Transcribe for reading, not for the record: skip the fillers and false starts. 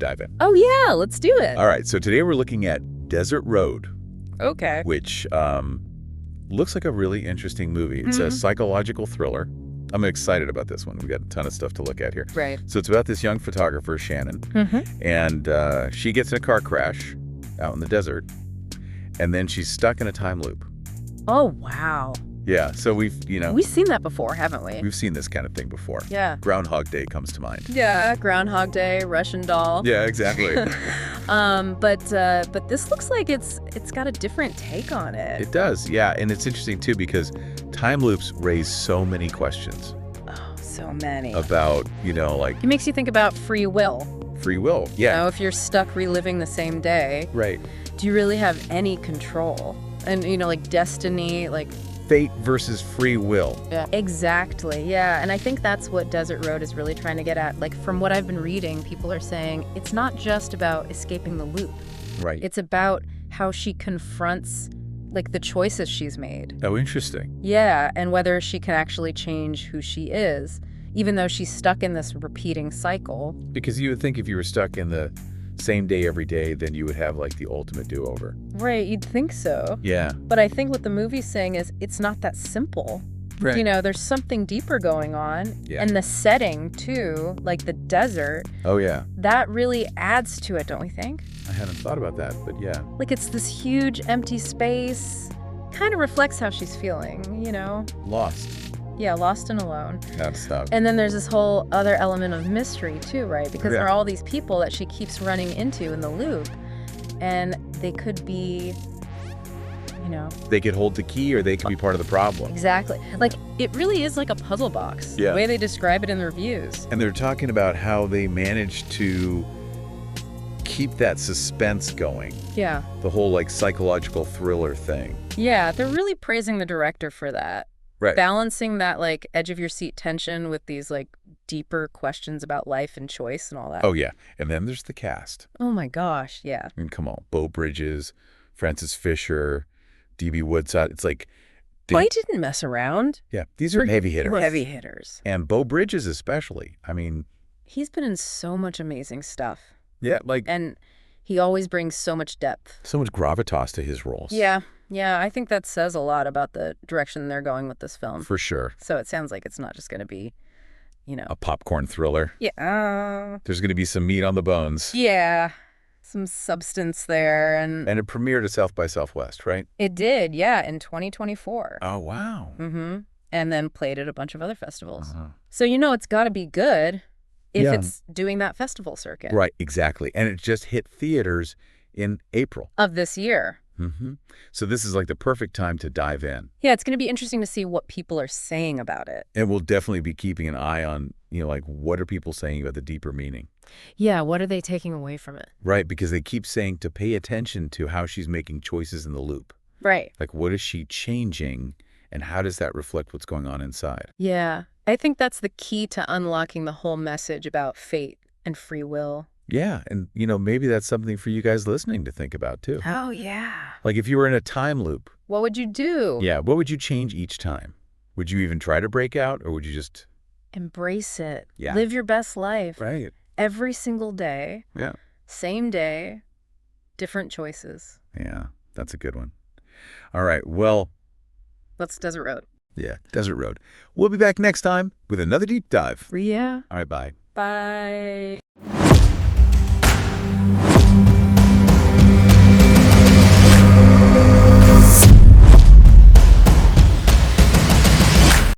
dive in? Oh, yeah, let's do it. All right, so today we're looking at Desert Road. Okay. Which looks like a really interesting movie. It's a psychological thriller. I'm excited about this one. We've got a ton of stuff to look at here. Right. So it's about this young photographer, Shannon, and she gets in a car crash out in the desert, and then she's stuck in a time loop. Oh, wow. Yeah, so we've seen that before, haven't we? we've seen this kind of thing before. Yeah. Groundhog Day comes to mind. Yeah, Groundhog Day, Russian Doll. Yeah, exactly. But this looks like it's got a different take on it. It does, yeah, and it's interesting too because time loops raise so many questions Oh, so many. about, like It makes you think about free will. free will. Yeah, If you're stuck reliving the same day, right. do you really have any control? And, like destiny, like... Fate versus free will. Yeah. Exactly, yeah. And I think that's what Desert Road is really trying to get at. Like, from what I've been reading, people are saying it's not just about escaping the loop. Right. It's about how she confronts, like, the choices she's made. Oh, interesting. Yeah, and whether she can actually change who she is, even though she's stuck in this repeating cycle. Because you would think if you were stuck in the same day every day, then you would have, like, the ultimate do-over. Right, you'd think so. Yeah. But I think what the movie's saying is it's not that simple. Right. There's something deeper going on. Yeah. And the setting, too, like the desert, Oh, yeah. that really adds to it, don't we think? I hadn't thought about that, but yeah. Like, it's this huge empty space. Kind of reflects how she's feeling, Lost. Yeah, lost and alone. That stuff. And then there's this whole other element of mystery, too, right? Because there Yeah. are all these people that she keeps running into in the loop. And they could be, They could hold the key or they could be part of the problem. Exactly. Like, it really is like a puzzle box. Yeah. The way they describe it in the reviews. And they're talking about how they managed to keep that suspense going. Yeah. The whole, like, psychological thriller thing. Yeah, they're really praising the director for that. Right. Balancing that, like, edge-of-your-seat tension with these, like, deeper questions about life and choice and all that. Oh, yeah. And then there's the cast. Oh, my gosh, yeah. I mean, come on. Beau Bridges, Frances Fisher, D.B. Woodside. It's like... Well, he didn't mess around. Yeah. These are heavy hitters. Heavy hitters. And Beau Bridges especially. I mean... He's been in so much amazing stuff. Yeah, like... And he always brings so much depth. So much gravitas to his roles. Yeah. Yeah, I think that says a lot about the direction they're going with this film. For sure. So it sounds like it's not just going to be, A popcorn thriller. Yeah. There's going to be some meat on the bones. Yeah. Some substance there. And it premiered at South by Southwest, right? it did, yeah, in 2024. Oh, wow. Mm-hmm. And then played at a bunch of other festivals. Uh-huh. So it's got to be good if Yeah. it's doing that festival circuit. Right, exactly. And it just hit theaters in April. Of this year. Mm-hmm. So this is like the perfect time to dive in. Yeah, it's going to be interesting to see what people are saying about it. And we'll definitely be keeping an eye on, like, what are people saying about the deeper meaning? Yeah, what are they taking away from it? Right, because they keep saying to pay attention to how she's making choices in the loop. Right. Like, what is she changing, and how does that reflect what's going on inside? Yeah, I think that's the key to unlocking the whole message about fate and free will. Yeah, and, maybe that's something for you guys listening to think about, too. Oh, yeah. Like, if you were in a time loop. What would you do? Yeah, what would you change each time? Would you even try to break out, or would you just... Embrace it. Yeah. Live your best life. Right. Every single day. Yeah. Same day. Different choices. Yeah, that's a good one. All right, well... That's Desert Road. Yeah, Desert Road. We'll be back next time with another deep dive. Yeah. All right, bye. Bye.